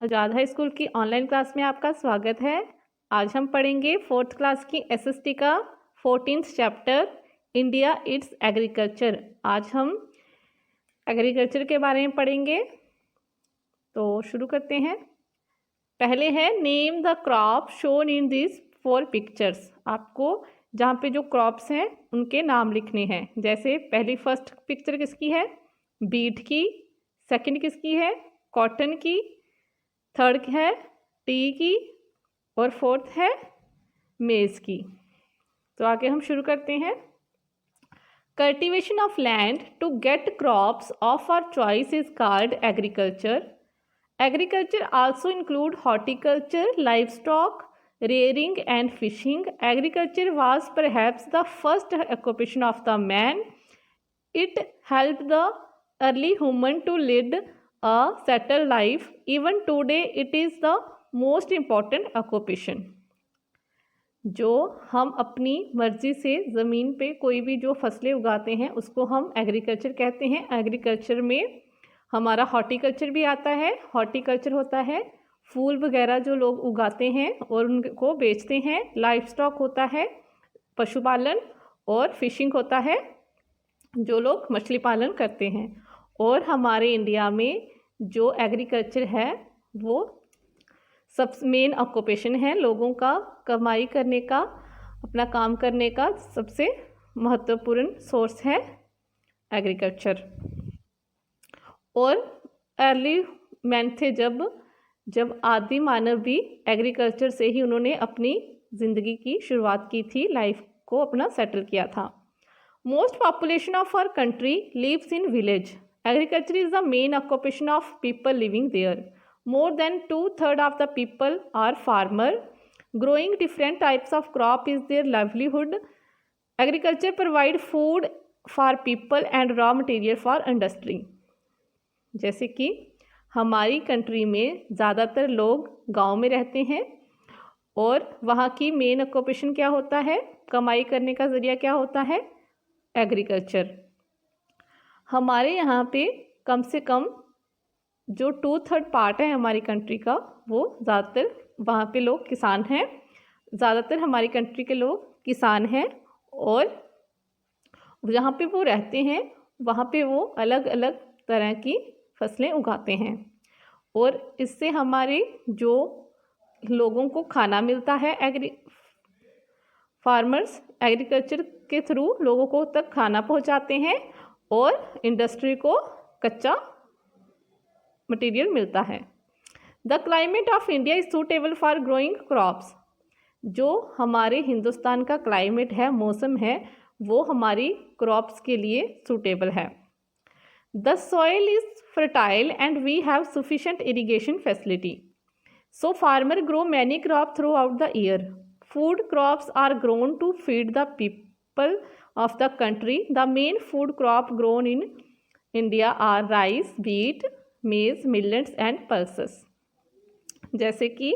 आज़ाद high school की online class में आपका स्वागत है। आज हम पढ़ेंगे 4th क्लास की एसएसटी का 14th chapter India it's agriculture. आज हम एग्रीकल्चर के बारे में पढ़ेंगे, तो शुरू करते हैं। पहले है name the crop shown in this 4 pictures. आपको जहाँ पे जो क्रॉप्स हैं उनके नाम लिखने हैं। जैसे पहली फर्स्ट पिक्चर किसकी है? बीट की। सेकंड किसकी है? कॉटन की। थर्ड है टी की और फोर्थ है मेज़ की। तो आगे हम शुरू करते हैं। Cultivation of land to get crops of our choice is called agriculture. Agriculture also include horticulture, livestock, rearing and fishing. Agriculture was perhaps the first occupation of the man. It helped the early human to lead a settled life. Even today it is the most important occupation. जो हम अपनी मर्जी से ज़मीन पे कोई भी जो फसलें उगाते हैं उसको हम एग्रीकल्चर कहते हैं। एग्रीकल्चर में हमारा हॉर्टिकल्चर भी आता है। हॉर्टिकल्चर होता है फूल वगैरह जो लोग उगाते हैं और उनको बेचते हैं। लाइफ स्टॉक होता है पशुपालन, और फिशिंग होता है जो लोग मछली पालन करते हैं। और हमारे इंडिया में जो एग्रीकल्चर है वो सब मेन ऑक्यूपेशन है। लोगों का कमाई करने का, अपना काम करने का सबसे महत्वपूर्ण सोर्स है एग्रीकल्चर। और अर्ली मैन थे जब आदि मानव भी एग्रीकल्चर से ही उन्होंने अपनी ज़िंदगी की शुरुआत की थी, लाइफ को अपना सेटल किया था। Most population of our country lives in village. Agriculture is the main occupation of people living there. More than 2/3 of the people are farmer. Growing different types of crop is their livelihood. Agriculture provide food for people and raw material for industry. जैसे कि हमारी country में ज़्यादातर लोग गांव में रहते हैं और वहाँ की मेन ऑक्यूपेशन क्या होता है, कमाई करने का ज़रिया क्या होता है? एग्रीकल्चर। हमारे यहाँ पे कम से कम जो 2/3 पार्ट है हमारी कंट्री का, वो ज़्यादातर वहाँ पे लोग किसान हैं। ज़्यादातर हमारी कंट्री के लोग किसान हैं और जहाँ पे वो रहते हैं वहाँ पे वो अलग अलग तरह की फसलें उगाते हैं और इससे हमारे जो लोगों को खाना मिलता है, फार्मर्स एग्रीकल्चर के थ्रू लोगों को तक खाना पहुंचाते हैं और इंडस्ट्री को कच्चा मटेरियल मिलता है। The climate of India is suitable for growing crops. जो हमारे हिंदुस्तान का क्लाइमेट है, मौसम है, वो हमारी क्रॉप्स के लिए सूटेबल है। The soil is fertile and we have sufficient irrigation facility. So farmers grow many crops throughout the year. Food crops are grown to feed the people of the country. The main food crop grown in India are rice, wheat, maize, millets and pulses. जैसे कि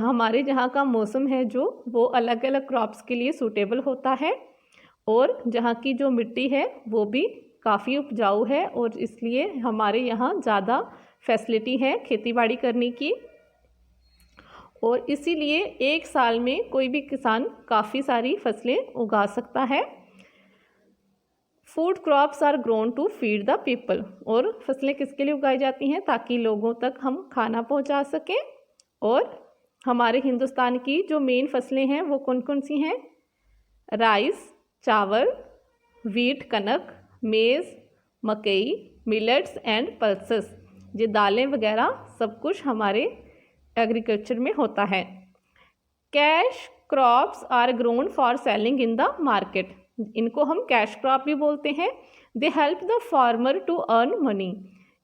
हमारे जहाँ का मौसम है जो वो अलग अलग क्रॉप्स के लिए सूटेबल होता है और जहाँ की जो मिट्टी है वो भी काफ़ी उपजाऊ है और इसलिए हमारे यहाँ ज़्यादा फैसिलिटी है खेतीबाड़ी करने की। और इसीलिए एक साल में कोई भी किसान काफ़ी सारी फसलें उगा सकता है। Food crops are grown to feed the people. और फसलें किसके लिए उगाई जाती हैं? ताकि लोगों तक हम खाना पहुंचा सकें। और हमारे हिंदुस्तान की जो मेन फसलें हैं वो कौन कौन सी हैं? राइस चावल, वीट कनक, मेज़ मकई, मिलेट्स एंड पल्सेस। ये दालें वगैरह सब कुछ हमारे एग्रीकल्चर में होता है। Cash crops are grown for selling in the market. इनको हम कैश क्रॉप भी बोलते हैं। They help the farmer to earn money.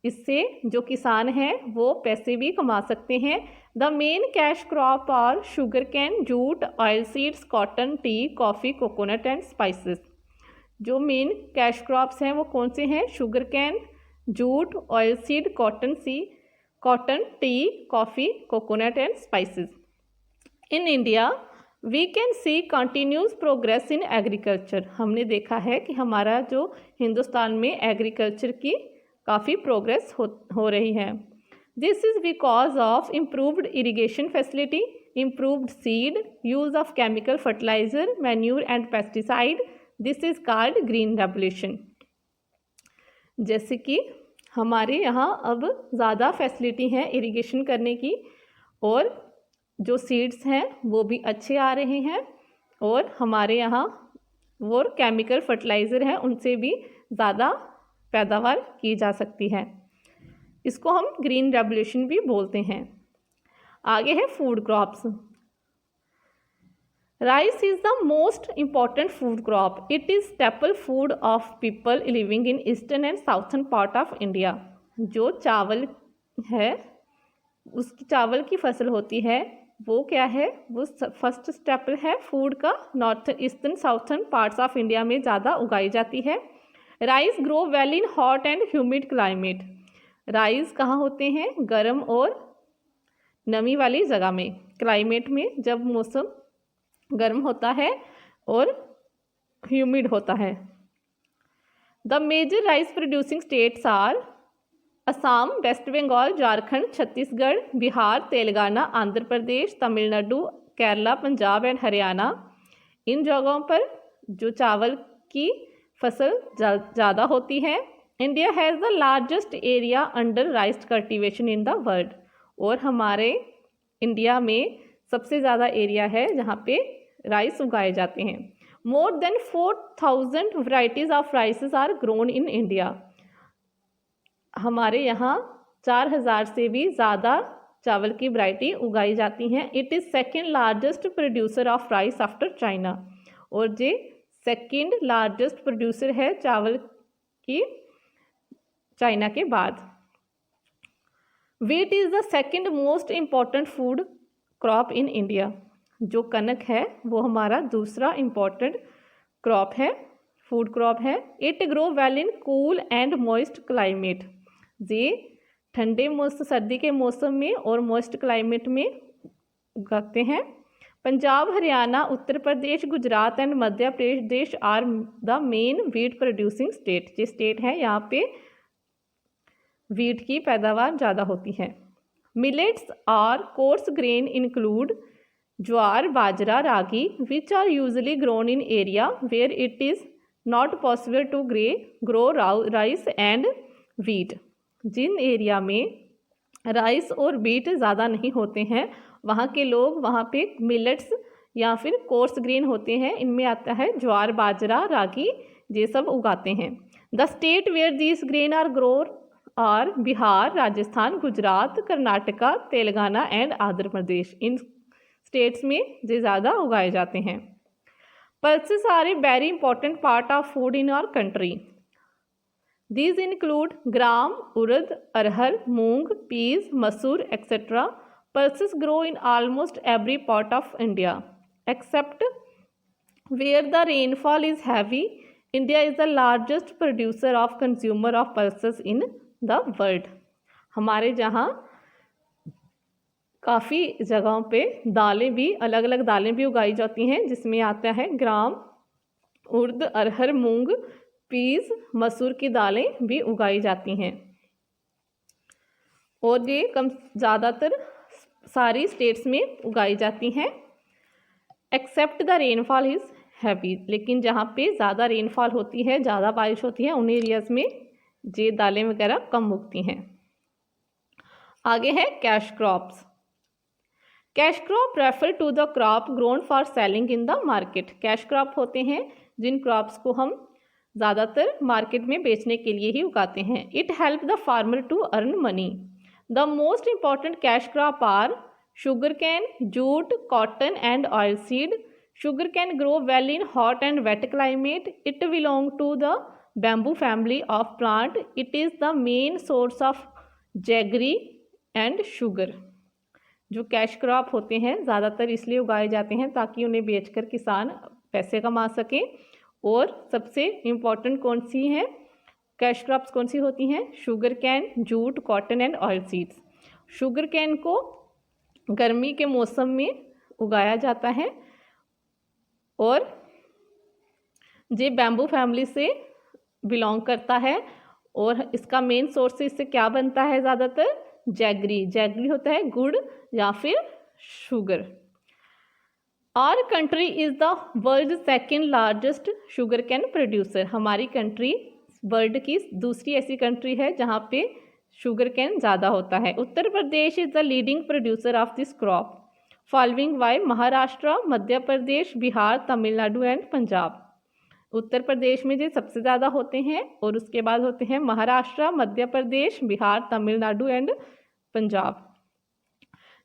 इससे जो किसान हैं वो पैसे भी कमा सकते हैं। The main cash crop are sugar cane, jute, oil seeds, cotton, tea, coffee, coconut and spices. जो मेन कैश क्रॉप्स हैं वो कौन से हैं? Sugar cane, jute, oil seed, cotton, tea, coffee, coconut and spices. In India we can see continuous progress in agriculture. हमने देखा है कि हमारा जो हिंदुस्तान में एग्रीकल्चर की काफ़ी प्रोग्रेस हो रही है। This is because of improved irrigation facility, improved seed, use of chemical fertilizer, manure and pesticide. This is called green revolution. जैसे कि हमारे यहाँ अब ज़्यादा फैसिलिटी है इरिगेशन करने की, और जो सीड्स हैं वो भी अच्छे आ रहे हैं, और हमारे यहाँ वो केमिकल फर्टिलाइज़र हैं उनसे भी ज़्यादा पैदावार की जा सकती है। इसको हम ग्रीन रेवोल्यूशन भी बोलते हैं। आगे है food crops. Rice is the most important food crop. It is staple food of people living in eastern and southern part of India. जो चावल है, उसकी चावल की फसल होती है, वो क्या है, वो फर्स्ट स्टेपल है फूड का। North eastern southern parts of India में ज़्यादा उगाई जाती है। Rice grow well in hot and humid climate. Rice कहाँ होते हैं, गर्म और नमी वाली जगह में, क्लाइमेट में, जब मौसम गर्म होता है और ह्यूमिड होता है। The major rice producing states are Assam, West Bengal, Jharkhand, Chhattisgarh, Bihar, Telangana, Andhra Pradesh, Tamil Nadu, Kerala, Punjab and Haryana. इन जगहों पर जो चावल की फसल ज़्यादा होती है। India has the largest area under rice cultivation in the world. और हमारे इंडिया में सबसे ज़्यादा एरिया है जहाँ पे राइस उगाए जाते हैं। More than 4000 varieties of rices are grown in India. हमारे यहाँ 4000 से भी ज़्यादा चावल की वैरायटी उगाई जाती हैं। It is second largest producer of rice after China. और ये सेकेंड लार्जेस्ट प्रोड्यूसर है चावल की चाइना के बाद। Wheat is the second most important food crop in India. जो कनक है वो हमारा दूसरा इम्पॉर्टेंट क्रॉप है, फूड क्रॉप है। It grow well in cool and moist climate. ये ठंडे मौसम, सर्दी के मौसम में और मॉइस्ट क्लाइमेट में उगाते हैं। Punjab, Haryana, Uttar Pradesh, Gujarat and Madhya Pradesh are the main wheat producing state. ये स्टेट है यहाँ पे वीट की पैदावार ज़्यादा होती है। Millets are coarse grain include jowar, bajra, ragi, which are usually grown in area where it is not possible to grow rice and wheat. जिन एरिया में राइस और वीट ज़्यादा नहीं होते हैं, वहाँ के लोग वहाँ पे मिलेट्स या फिर कोर्स ग्रेन होते हैं, इनमें आता है ज्वार, बाजरा, रागी, ये सब उगाते हैं। The state where these grain are grown are Bihar, Rajasthan, Gujarat, Karnataka, Telangana and Andhra Pradesh. इन स्टेट्स में ये ज़्यादा उगाए जाते हैं। Pulses are a very important part of food in our country. These include gram, urad, arhar, moong, peas, masoor, etc. Pulses grow in almost every part of India, except where the rainfall is heavy. India is the largest producer of consumer of pulses in the world. हमारे जहाँ काफ़ी जगहों पे दालें भी, अलग अलग दालें भी उगाई जाती हैं, जिसमें आता है ग्राम, उर्द, अरहर, मूंग, पीस, मसूर की दालें भी उगाई जाती हैं। और ये ज़्यादातर सारी स्टेट्स में उगाई जाती हैं, except the rainfall is heavy. लेकिन जहाँ पे ज़्यादा रेनफॉल होती है, ज़्यादा बारिश होती है, उन एरियाज़ में ये दालें वगैरह कम उगती हैं। आगे है cash crops. Cash crop refer to the crop grown for selling in the market. Cash crop होते हैं जिन क्रॉप्स को हम ज़्यादातर मार्केट में बेचने के लिए ही उगाते हैं। It help the farmer to earn money. The most important cash crop are sugar cane, jute, cotton and oil seed. Sugar cane grow well in hot and wet climate. It belong to the bamboo family of plant. It is the main source of jaggery and sugar. जो cash crop होते हैं ज़्यादातर इसलिए उगाए जाते हैं ताकि उन्हें बेचकर किसान पैसे कमा सकें। और सबसे इम्पॉर्टेंट कौन सी हैं कैश क्रॉप्स, कौन सी होती हैं? Sugar cane, jute, cotton and oil seeds. Sugar cane को गर्मी के मौसम में उगाया जाता है और ये बैम्बू फैमिली से बिलोंग करता है। और इसका मेन सोर्स इससे क्या बनता है? ज़्यादातर जैगरी, जैगरी होता है गुड़ या फिर sugar. Our country is the world second largest sugar cane producer, हमारी कंट्री वर्ल्ड की दूसरी ऐसी कंट्री है जहाँ पे शुगर कैन ज़्यादा होता है। Uttar Pradesh is the leading producer of this crop, following by Maharashtra, Madhya Pradesh, Bihar, Tamil Nadu and Punjab. Uttar Pradesh में जो सबसे ज़्यादा होते हैं और उसके बाद होते हैं Maharashtra, Madhya Pradesh, Bihar, Tamil Nadu and Punjab.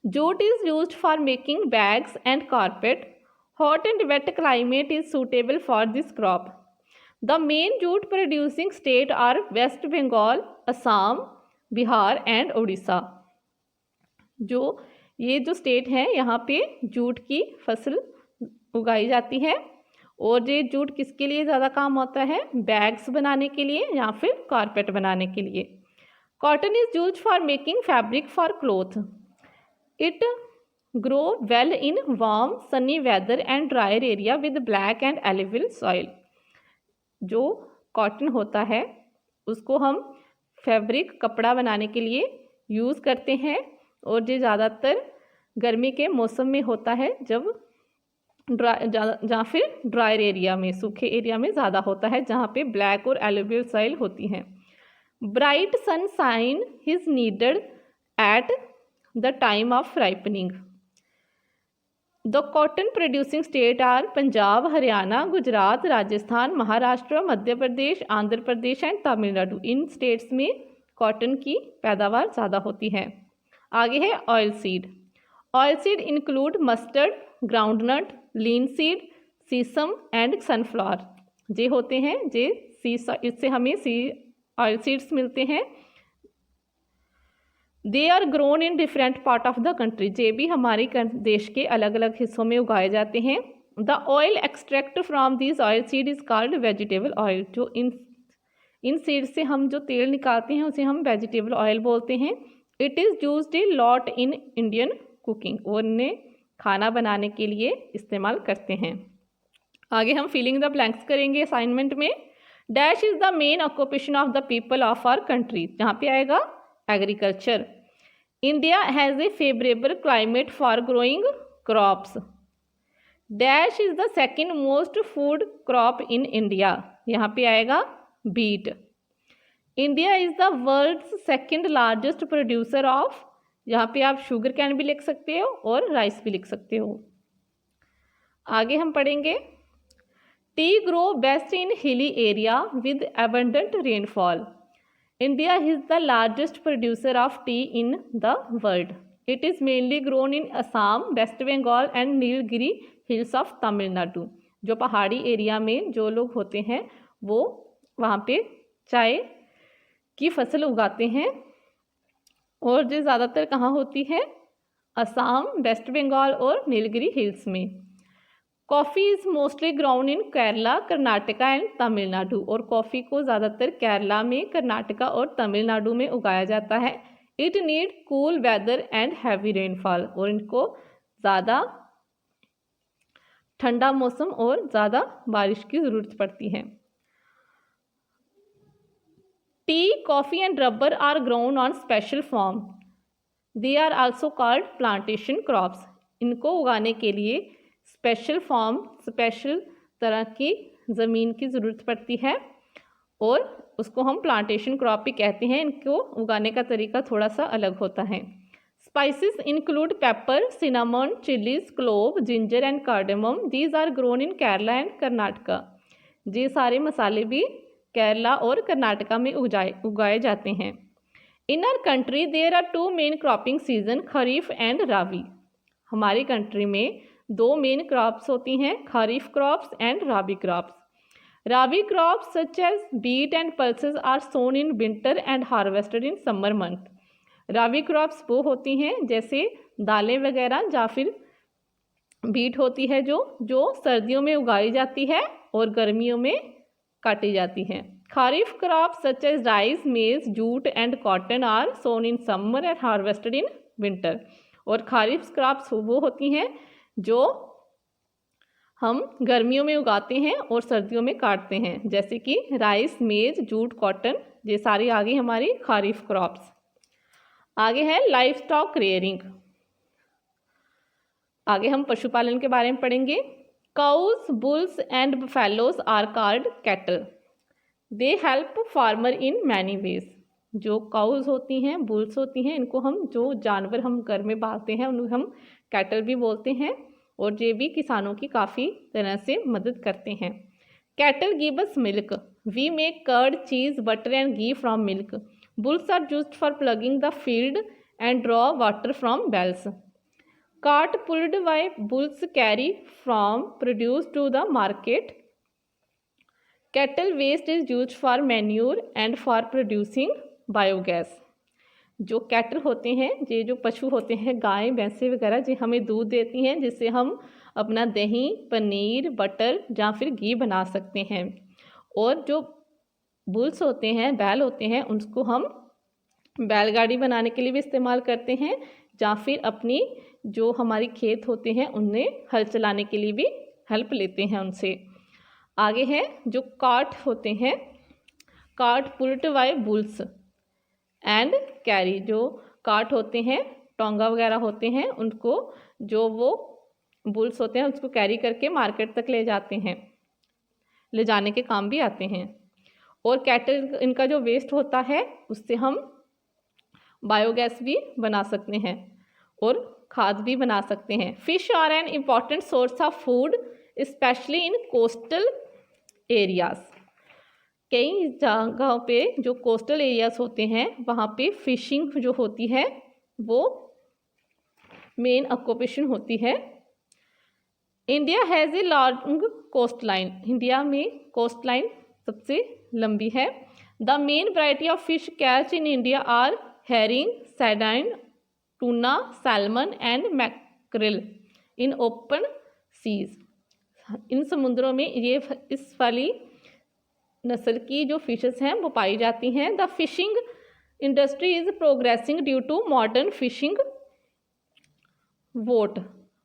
Jute is used for making bags and carpet. Hot and wet climate is suitable for this crop. The main jute producing state are West Bengal, Assam, Bihar and Odisha. ये जो स्टेट हैं यहाँ पे jute की फसल उगाई जाती है। और ये जूट किसके लिए ज़्यादा काम होता है? बैग्स बनाने के लिए या फिर कारपेट बनाने के लिए। Cotton is use for making fabric for cloth. It grow well in warm sunny weather and drier area with black and alluvial soil. जो कॉटन होता है उसको हम फैब्रिक कपड़ा बनाने के लिए यूज़ करते हैं और ये ज़्यादातर गर्मी के मौसम में होता है जब या फिर ड्रायर एरिया में, सूखे एरिया में ज़्यादा होता है जहाँ पे ब्लैक और एलुवियल सॉइल होती हैं। Bright sunshine is needed eight the time of ripening. The cotton producing state are Punjab, Haryana, Gujarat, Rajasthan, Maharashtra, Madhya Pradesh, Andhra Pradesh and Tamil Nadu. इन स्टेट्स में कॉटन की पैदावार ज़्यादा होती है। आगे है oil seed. Oil seed include mustard, groundnut, linseed, sesame and sunflower. ये होते हैं इससे हमें ऑयल सीड्स मिलते हैं। They are grown in different part of the country, ये भी हमारे देश के अलग अलग हिस्सों में उगाए जाते हैं। The oil extract from this oil seed is called vegetable oil. जो इन सीड से हम जो तेल निकालते हैं उसे हम वेजिटेबल ऑयल बोलते हैं। It is used a lot in Indian cooking, और इन्हें खाना बनाने के लिए इस्तेमाल करते हैं। आगे हम फिलिंग द ब्लैंक्स करेंगे असाइनमेंट में। Dash is the main occupation of the people of our country, जहाँ पे आएगा agriculture. India has a favourable climate for growing crops. Dash is the second most food crop in India, यहाँ पे आएगा wheat. India is the world's second largest producer of, यहाँ पे आप sugar cane भी लिख सकते हो और राइस भी लिख सकते हो। आगे हम पढ़ेंगे T grow best in hilly area with abundant rainfall. India is the largest producer of tea in the world. It is mainly grown in Assam, West Bengal and Nilgiri hills of Tamil Nadu. जो पहाड़ी area में जो लोग होते हैं वो वहाँ पे चाय की फसल उगाते हैं, और जो ज़्यादातर कहाँ होती है? असम, वेस्ट बंगाल और नीलगिरी हिल्स में। Coffee is mostly ground in Kerala, Karnataka and Tamil Nadu, और कॉफ़ी को ज़्यादातर केरला में, कर्नाटका और तमिलनाडु में उगाया जाता है। It need cool weather and heavy rainfall, और इनको ज़्यादा ठंडा मौसम और ज़्यादा बारिश की ज़रूरत पड़ती है। Tea, coffee and rubber are grown on special form. They are also called plantation crops. इनको उगाने के लिए स्पेशल फॉर्म, स्पेशल तरह की ज़मीन की ज़रूरत पड़ती है और उसको हम प्लांटेशन क्रॉप भी कहते हैं। इनको उगाने का तरीका थोड़ा सा अलग होता है। Spices include pepper, cinnamon, chillies, clove, ginger and cardamom. These are grown in Kerala and Karnataka. ये सारे मसाले भी केरला और कर्नाटका में उगाए जाते हैं। In our country there are two main cropping season, kharif and rabi. हमारी कंट्री में दो मेन क्रॉप्स होती हैं, kharif crops and rabi crops. Rabi crops such as wheat and pulses are sown in winter and harvested in summer month. Rabi crops वो होती हैं जैसे दालें वगैरह, या फिर बीट होती है जो सर्दियों में उगाई जाती है और गर्मियों में काटी जाती हैं। Kharif crops such as rice, maize, jute and cotton are sown in summer and harvested in winter. और खरीफ क्रॉप्स वो होती हैं जो हम गर्मियों में उगाते हैं और सर्दियों में काटते हैं, जैसे कि राइस, मेज, जूट, कॉटन, ये सारी आ गई हमारी खरीफ क्रॉप्स। आगे है लाइफ स्टॉक रेयरिंग। आगे हम पशुपालन के बारे में पढ़ेंगे। Cows, bulls and buffaloes are called cattle. They help farmer in many ways. जो काउज होती हैं, बुल्स होती हैं, इनको हम जो जानवर हम घर में पालते हैं उन्हें हम कैटल भी बोलते हैं, और ये भी किसानों की काफ़ी तरह से मदद करते हैं। Cattle give us milk. We make curd, cheese, butter and ghee from milk. Bulls are used for ploughing the field and draw water from wells. Cart pulled by bulls carry from produce to the market. Cattle waste is used for manure and for producing biogas. जो cattle होते हैं, ये जो पशु होते हैं, गाय भैंसे वगैरह, जो हमें दूध देती हैं जिससे हम अपना दही, पनीर, बटर या फिर घी बना सकते हैं। और जो बुल्स होते हैं, बैल होते हैं, उनको हम बैलगाड़ी बनाने के लिए भी इस्तेमाल करते हैं, या फिर अपनी जो हमारी खेत होते हैं उन्हें हल चलाने के लिए भी हेल्प लेते हैं उनसे। आगे है जो कार्ट होते हैं, cart pulled bye bulls and carry. जो कार्ट होते हैं, टोंगा वगैरह होते हैं, उनको जो वो बुल्स होते हैं उसको कैरी करके मार्केट तक ले जाते हैं, ले जाने के काम भी आते हैं। और कैटल, इनका जो वेस्ट होता है उससे हम बायोगैस भी बना सकते हैं और खाद भी बना सकते हैं। Fish are an important source of food specially in coastal areas. कई जगहों पे जो कोस्टल एरियाज होते हैं वहाँ पे फिशिंग जो होती है वो मेन ऑक्यूपेशन होती है। India has a long coast line. India में कोस्ट लाइन सबसे लंबी है। The main variety of fish catch in India are herring, sardine, tuna, salmon and mackerel in open seas. इन समुद्रों में ये इस वाली नस्ल की जो फिशेस हैं वो पाई जाती हैं। The fishing industry is progressing due to modern fishing boat,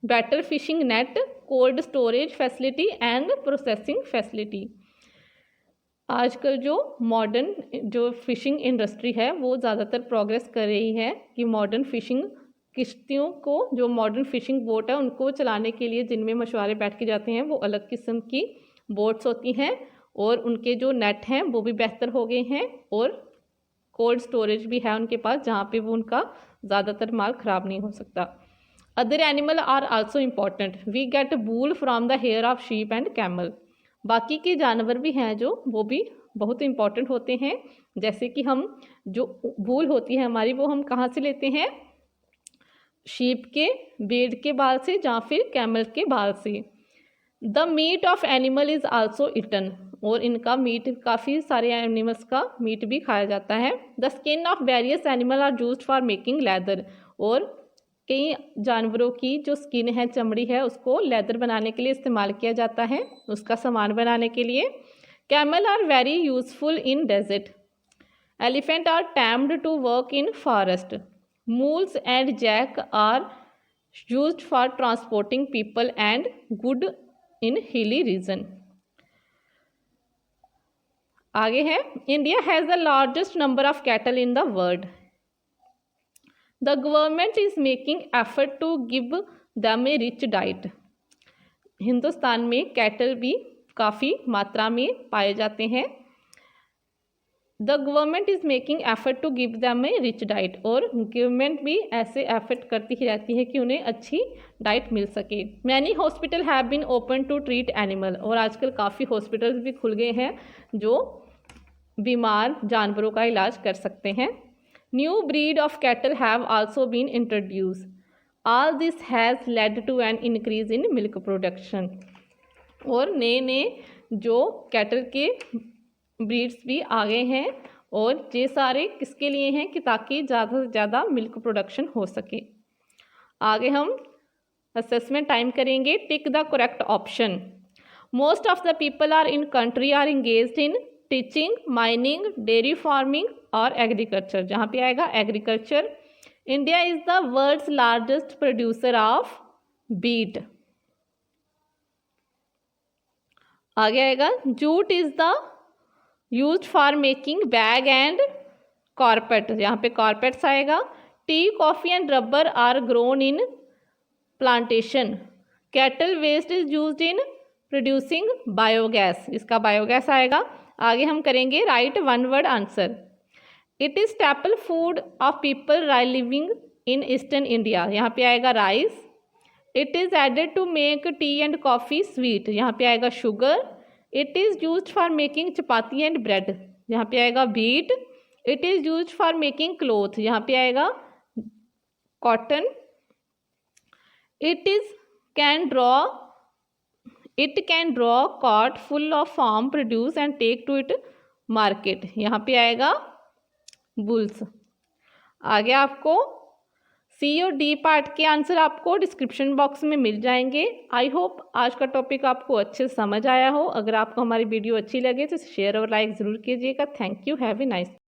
better fishing net, cold storage facility and processing facility. आजकल जो मॉडर्न जो फिशिंग इंडस्ट्री है वो ज़्यादातर प्रोग्रेस कर रही है कि मॉडर्न फिशिंग किश्तियों को, जो मॉडर्न फिशिंग बोट है उनको चलाने के लिए जिनमें मछुआरे बैठ के जाते हैं वो अलग किस्म की बोट्स होती हैं, और उनके जो नेट हैं वो भी बेहतर हो गए हैं, और कोल्ड स्टोरेज भी है उनके पास जहाँ पे वो उनका ज़्यादातर माल ख़राब नहीं हो सकता। Other animal are also important. We get wool from the hair of sheep and camel. बाकी के जानवर भी हैं जो वो भी बहुत इम्पॉर्टेंट होते हैं, जैसे कि हम जो वूल होती है हमारी वो हम कहाँ से लेते हैं, शीप के भेड़ के बाल से या फिर कैमल के बाल से। The meat of animal is also eaten. और इनका मीट, काफ़ी सारे एनिमल्स का मीट भी खाया जाता है। The skin of various animal are used for making leather. और कई जानवरों की जो स्किन है, चमड़ी है, उसको लेदर बनाने के लिए इस्तेमाल किया जाता है, उसका सामान बनाने के लिए। Camel are very useful in desert. Elephant are tamed to work in forest. Mules and jack are used for transporting people and good in hilly region. आगे है India has the largest number of cattle in the world. The government is making effort to give them a rich diet. Hindustan में cattle भी काफ़ी मात्रा में पाए जाते हैं। The government is making effort to give them a rich diet. और government भी ऐसे एफर्ट करती ही रहती है कि उन्हें अच्छी डाइट मिल सके। Many hospitals have been opened to treat animal. और आजकल काफ़ी हॉस्पिटल्स भी खुल गए हैं जो बीमार जानवरों का इलाज कर सकते हैं। New breed of cattle have also been introduced. All this has led to an increase in milk production. और नए नए जो कैटल के ब्रीड्स भी आ गए हैं, और ये सारे किसके लिए हैं कि ताकि ज़्यादा से ज़्यादा मिल्क प्रोडक्शन हो सके। आगे हम असेसमेंट टाइम करेंगे। Tick the correct option. Most of the people are in country are engaged in teaching, mining, dairy farming और एग्रीकल्चर। जहाँ पे आएगा agriculture. India is the world's largest producer of wheat. आगे आएगा jute is the used for making bag and carpet. यहाँ पे carpets आएगा। Tea, coffee and rubber are grown in plantation. Cattle waste is used in producing biogas, इसका biogas आएगा। आगे हम करेंगे write one word answer. It is staple food of people living in eastern India, यहाँ पे आएगा rice. It is added to make tea and coffee sweet, यहाँ पे आएगा sugar. It is use for making chapati and bread, यहाँ पे आएगा wheat. It is use for making cloth, यहाँ पे आएगा cotton. It can draw cart full of farm produce and take to it market, यहाँ पे आएगा बुल्स। आगे आपको सी और डी पार्ट के आंसर आपको डिस्क्रिप्शन बॉक्स में मिल जाएंगे। आई होप आज का टॉपिक आपको अच्छे से समझ आया हो। अगर आपको हमारी वीडियो अच्छी लगे तो शेयर और लाइक ज़रूर कीजिएगा। Thank you, have a nice